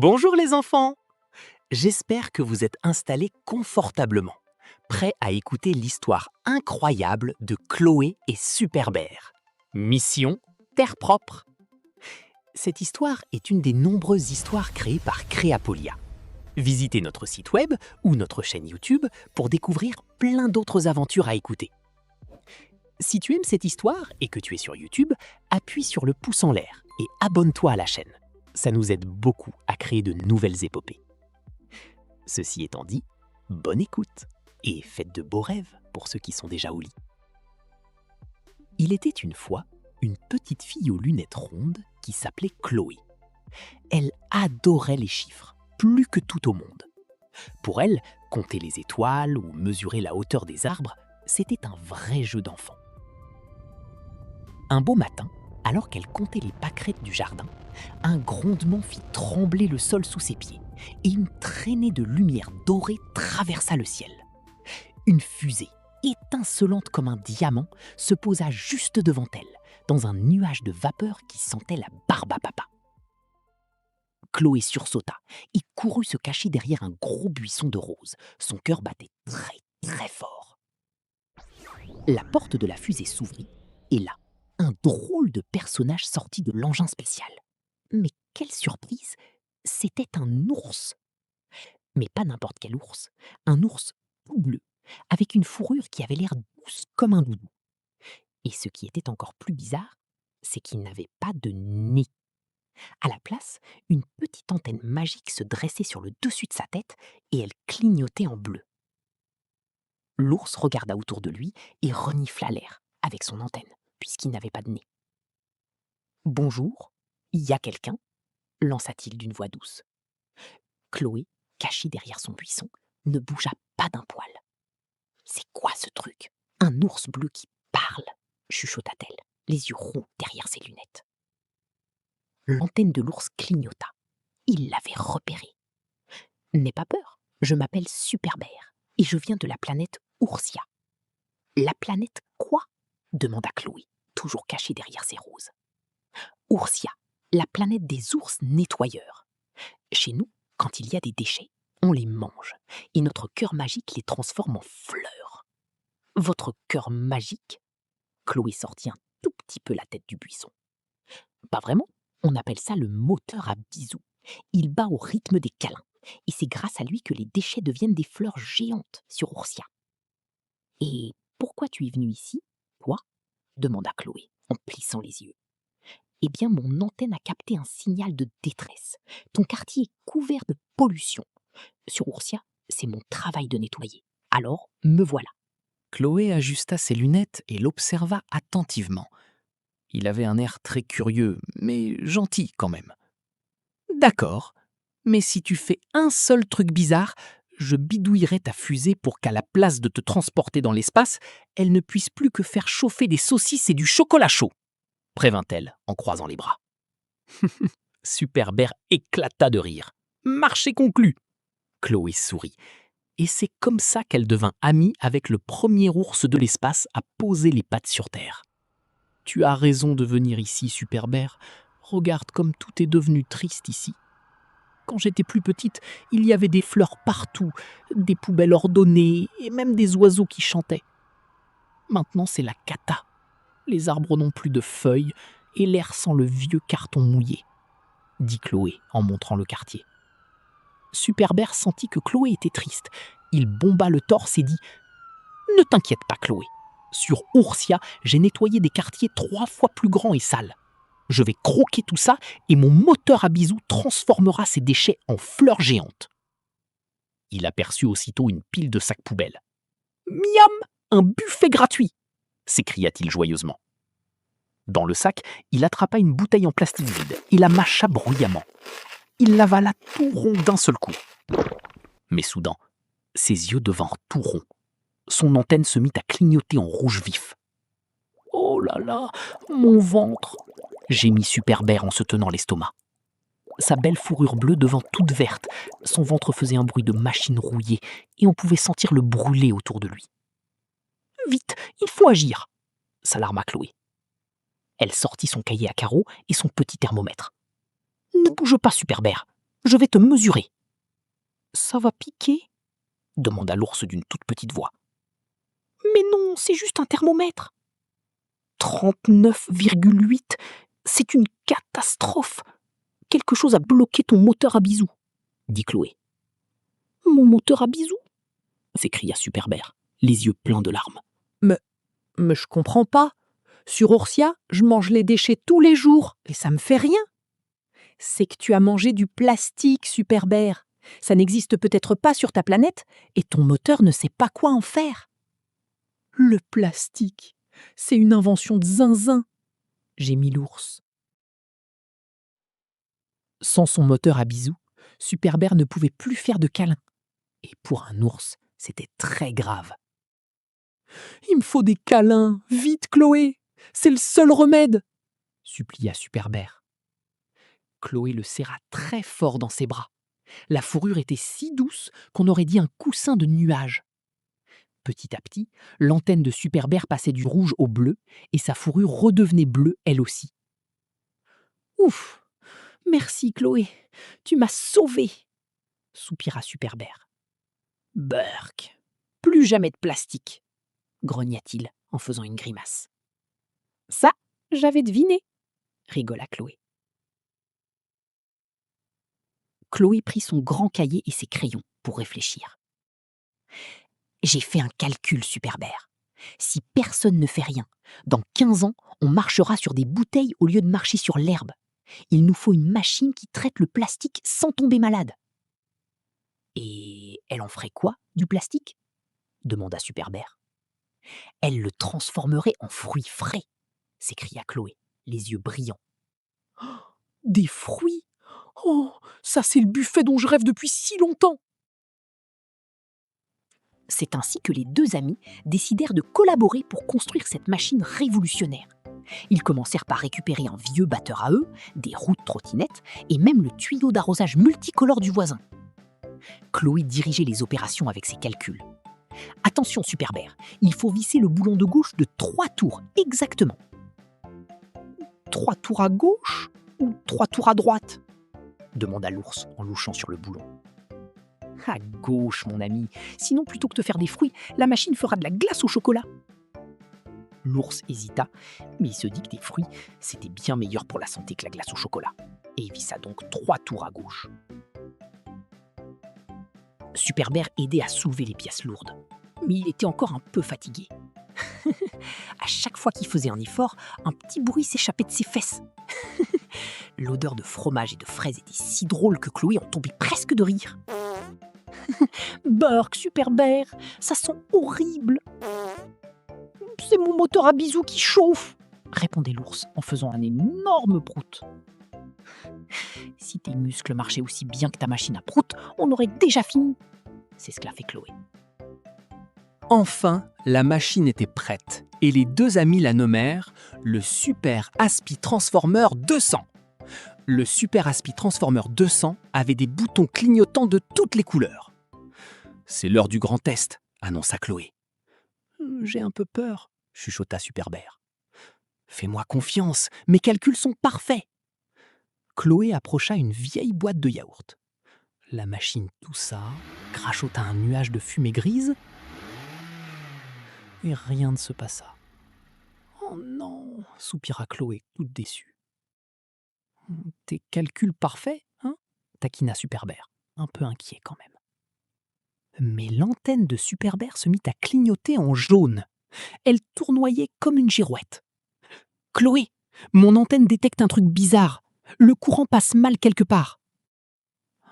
Bonjour les enfants! J'espère que vous êtes installés confortablement, prêts à écouter l'histoire incroyable de Chloé et Super Bear. Mission Terre propre. Cette histoire est une des nombreuses histoires créées par Créapolia. Visitez notre site web ou notre chaîne YouTube pour découvrir plein d'autres aventures à écouter. Si tu aimes cette histoire et que tu es sur YouTube, appuie sur le pouce en l'air et abonne-toi à la chaîne. Ça nous aide beaucoup à créer de nouvelles épopées. Ceci étant dit, bonne écoute et faites de beaux rêves pour ceux qui sont déjà au lit. Il était une fois une petite fille aux lunettes rondes qui s'appelait Chloé. Elle adorait les chiffres, plus que tout au monde. Pour elle, compter les étoiles ou mesurer la hauteur des arbres, c'était un vrai jeu d'enfant. Un beau matin, alors qu'elle comptait les pâquerettes du jardin, un grondement fit trembler le sol sous ses pieds et une traînée de lumière dorée traversa le ciel. Une fusée, étincelante comme un diamant, se posa juste devant elle, dans un nuage de vapeur qui sentait la barbe à papa. Chloé sursauta et courut se cacher derrière un gros buisson de roses. Son cœur battait très, très fort. La porte de la fusée s'ouvrit et là, un drôle de personnage sortit de l'engin spécial. Mais quelle surprise! C'était un ours. Mais pas n'importe quel ours, un ours tout bleu, avec une fourrure qui avait l'air douce comme un doudou. Et ce qui était encore plus bizarre, c'est qu'il n'avait pas de nez. À la place, une petite antenne magique se dressait sur le dessus de sa tête et elle clignotait en bleu. L'ours regarda autour de lui et renifla l'air avec son antenne, puisqu'il n'avait pas de nez. « Bonjour, y a quelqu'un ?» lança-t-il d'une voix douce. Chloé, cachée derrière son buisson, ne bougea pas d'un poil. « C'est quoi ce truc? Un ours bleu qui parle ?» chuchota-t-elle, les yeux ronds derrière ses lunettes. L'antenne de l'ours clignota. Il l'avait repérée. « N'aie pas peur, je m'appelle Super Bear et je viens de la planète Oursia. »« La planète quoi ?» demanda Chloé, toujours cachée derrière ses roses. « Oursia, la planète des ours nettoyeurs. Chez nous, quand il y a des déchets, on les mange et notre cœur magique les transforme en fleurs. »« Votre cœur magique ?» Chloé sortit un tout petit peu la tête du buisson. « Pas vraiment, on appelle ça le moteur à bisous. Il bat au rythme des câlins et c'est grâce à lui que les déchets deviennent des fleurs géantes sur Oursia. »« Et pourquoi tu es venu ici, toi ?» demanda Chloé en plissant les yeux. « Eh bien, mon antenne a capté un signal de détresse. Ton quartier est couvert de pollution. Sur Oursia, c'est mon travail de nettoyer. Alors, me voilà. » Chloé ajusta ses lunettes et l'observa attentivement. Il avait un air très curieux, mais gentil quand même. « D'accord, mais si tu fais un seul truc bizarre, je bidouillerai ta fusée pour qu'à la place de te transporter dans l'espace, elle ne puisse plus que faire chauffer des saucisses et du chocolat chaud, » prévint-elle en croisant les bras. Super Bear éclata de rire. « Marché conclu !» Chloé sourit. Et c'est comme ça qu'elle devint amie avec le premier ours de l'espace à poser les pattes sur Terre. « Tu as raison de venir ici, Super Bear. Regarde comme tout est devenu triste ici. Quand j'étais plus petite, il y avait des fleurs partout, des poubelles ordonnées et même des oiseaux qui chantaient. Maintenant, c'est la cata. Les arbres n'ont plus de feuilles et l'air sent le vieux carton mouillé, » dit Chloé en montrant le quartier. Super Bear sentit que Chloé était triste. Il bomba le torse et dit « Ne t'inquiète pas, Chloé. Sur Oursia, j'ai nettoyé des quartiers 3 fois plus grands et sales. Je vais croquer tout ça et mon moteur à bisous transformera ces déchets en fleurs géantes. » Il aperçut aussitôt une pile de sacs poubelles. « Miam, un buffet gratuit !» s'écria-t-il joyeusement. Dans le sac, il attrapa une bouteille en plastique vide et la mâcha bruyamment. Il l'avala tout rond d'un seul coup. Mais soudain, ses yeux devinrent tout ronds. Son antenne se mit à clignoter en rouge vif. « Oh là là, mon ventre !» gémit Super Bear en se tenant l'estomac. Sa belle fourrure bleue devint toute verte, son ventre faisait un bruit de machine rouillée et on pouvait sentir le brûler autour de lui. « Vite, il faut agir !» s'alarma Chloé. Elle sortit son cahier à carreaux et son petit thermomètre. « Ne bouge pas, Super Bear, je vais te mesurer. Ça va piquer? Demanda l'ours d'une toute petite voix. Mais non, c'est juste un thermomètre. 39,8, c'est une catastrophe. Quelque chose a bloqué ton moteur à bisous, dit Chloé. Mon moteur à bisous? S'écria Super Bear, les yeux pleins de larmes. Mais je comprends pas. Sur Oursia, je mange les déchets tous les jours et ça me fait rien. C'est que tu as mangé du plastique, Super Bear. Ça n'existe peut-être pas sur ta planète et ton moteur ne sait pas quoi en faire. Le plastique, c'est une invention de zinzin, gémit l'ours. Sans son moteur à bisous, Super Bear ne pouvait plus faire de câlins. Et pour un ours, c'était très grave. Il me faut des câlins, vite Chloé, c'est le seul remède, supplia Super Bear. Chloé le serra très fort dans ses bras. La fourrure était si douce qu'on aurait dit un coussin de nuages. Petit à petit, l'antenne de Super Bear passait du rouge au bleu et sa fourrure redevenait bleue elle aussi. Ouf, merci Chloé, tu m'as sauvée, soupira Super Bear. Burk, plus jamais de plastique, grogna-t-il en faisant une grimace. Ça, j'avais deviné, rigola Chloé. Chloé prit son grand cahier et ses crayons pour réfléchir. J'ai fait un calcul, Super Bear. Si personne ne fait rien, dans 15 ans, on marchera sur des bouteilles au lieu de marcher sur l'herbe. Il nous faut une machine qui traite le plastique sans tomber malade. Et elle en ferait quoi, du plastique? Demanda Super Bear. Elle le transformerait en fruits frais, s'écria Chloé, les yeux brillants. Oh, des fruits? Oh, ça c'est le buffet dont je rêve depuis si longtemps. C'est ainsi que les deux amis décidèrent de collaborer pour construire cette machine révolutionnaire. Ils commencèrent par récupérer un vieux batteur à eux, des roues de trottinette et même le tuyau d'arrosage multicolore du voisin. Chloé dirigeait les opérations avec ses calculs. Attention Super Bear, il faut visser le boulon de gauche de 3 tours, exactement. 3 tours à gauche ou 3 tours à droite? Demanda l'ours en louchant sur le boulon. À gauche, mon ami. Sinon, plutôt que de faire des fruits, la machine fera de la glace au chocolat. L'ours hésita, mais il se dit que des fruits, c'était bien meilleur pour la santé que la glace au chocolat. Et il vissa donc 3 tours à gauche. Super Bear aidait à soulever les pièces lourdes, mais il était encore un peu fatigué. À chaque fois qu'il faisait un effort, un petit bruit s'échappait de ses fesses. L'odeur de fromage et de fraises était si drôle que Chloé en tombait presque de rire. Burk, Super Bear, ça sent horrible. C'est mon moteur à bisous qui chauffe, répondait l'ours en faisant un énorme prout. Si tes muscles marchaient aussi bien que ta machine à prout, on aurait déjà fini, s'esclaffait Chloé. Enfin, la machine était prête et les deux amis la nommèrent le Super Aspi Transformer 200. Le Super Aspi Transformer 200 avait des boutons clignotants de toutes les couleurs. C'est l'heure du grand test, annonça Chloé. J'ai un peu peur, chuchota Super Bear. Fais-moi confiance, mes calculs sont parfaits. Chloé approcha une vieille boîte de yaourt. La machine toussa, crachota un nuage de fumée grise, et rien ne se passa. Oh non, soupira Chloé, toute déçue. Tes calculs parfaits, hein? Taquina Super Bear, un peu inquiet quand même. Mais l'antenne de Super Bear se mit à clignoter en jaune. Elle tournoyait comme une girouette. Chloé, mon antenne détecte un truc bizarre. Le courant passe mal quelque part.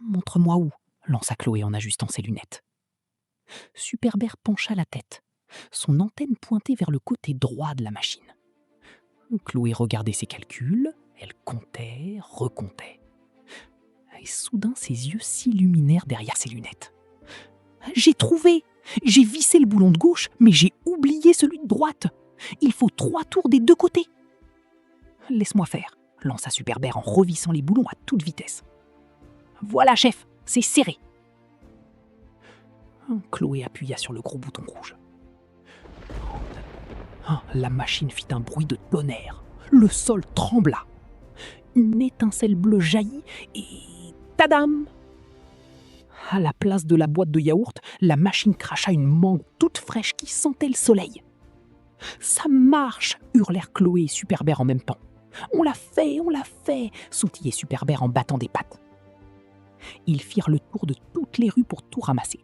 Montre-moi où, lança Chloé en ajustant ses lunettes. Super Bear pencha la tête. Son antenne pointait vers le côté droit de la machine. Chloé regardait ses calculs, elle comptait, recomptait. Et soudain, ses yeux s'illuminèrent derrière ses lunettes. J'ai trouvé! J'ai vissé le boulon de gauche, mais j'ai oublié celui de droite. Il faut 3 tours des deux côtés. Laisse-moi faire, lança Super Bear en revissant les boulons à toute vitesse. Voilà, chef, c'est serré. Chloé appuya sur le gros bouton rouge. La machine fit un bruit de tonnerre. Le sol trembla. Une étincelle bleue jaillit et Tadam! À la place de la boîte de yaourt, la machine cracha une mangue toute fraîche qui sentait le soleil. « Ça marche !» hurlèrent Chloé et Super Bear en même temps. « On l'a fait, sautillait Super Bear en battant des pattes. Ils firent le tour de toutes les rues pour tout ramasser.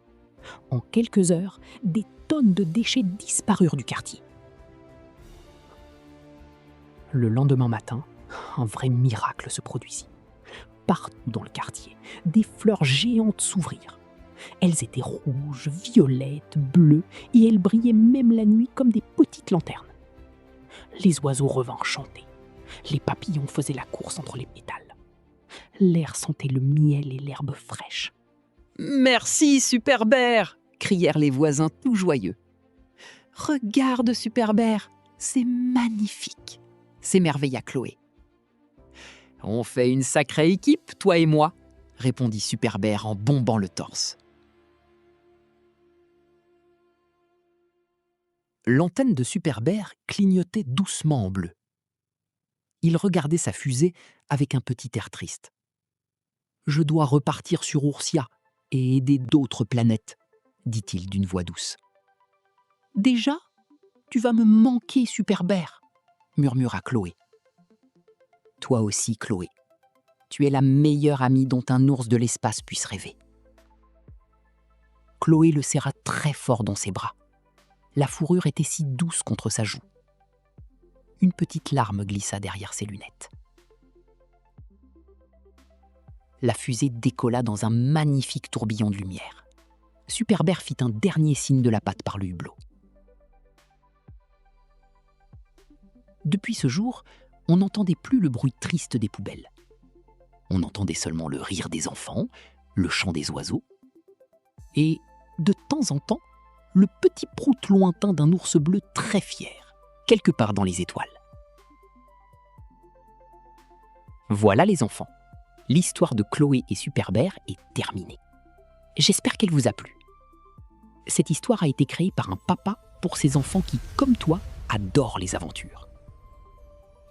En quelques heures, des tonnes de déchets disparurent du quartier. Le lendemain matin, un vrai miracle se produisit. Partout dans le quartier, des fleurs géantes s'ouvrirent. Elles étaient rouges, violettes, bleues, et elles brillaient même la nuit comme des petites lanternes. Les oiseaux revinrent chanter. Les papillons faisaient la course entre les pétales. L'air sentait le miel et l'herbe fraîche. « Merci, Super Bear !» crièrent les voisins tout joyeux. « Regarde, Super Bear, c'est magnifique !» s'émerveilla Chloé. « On fait une sacrée équipe, toi et moi !» répondit Super Bear en bombant le torse. L'antenne de Super Bear clignotait doucement en bleu. Il regardait sa fusée avec un petit air triste. « Je dois repartir sur Oursia et aider d'autres planètes, » dit-il d'une voix douce. « Déjà, tu vas me manquer, Super Bear, » murmura Chloé. « Toi aussi, Chloé. Tu es la meilleure amie dont un ours de l'espace puisse rêver. » Chloé le serra très fort dans ses bras. La fourrure était si douce contre sa joue. Une petite larme glissa derrière ses lunettes. La fusée décolla dans un magnifique tourbillon de lumière. Super Bear fit un dernier signe de la patte par le hublot. Depuis ce jour, on n'entendait plus le bruit triste des poubelles. On entendait seulement le rire des enfants, le chant des oiseaux, et, de temps en temps, le petit prout lointain d'un ours bleu très fier, quelque part dans les étoiles. Voilà les enfants, l'histoire de Chloé et Super Bear est terminée. J'espère qu'elle vous a plu. Cette histoire a été créée par un papa pour ses enfants qui, comme toi, adorent les aventures.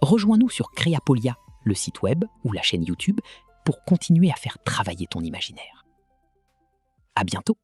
Rejoins-nous sur Créapolia, le site web ou la chaîne YouTube, pour continuer à faire travailler ton imaginaire. À bientôt!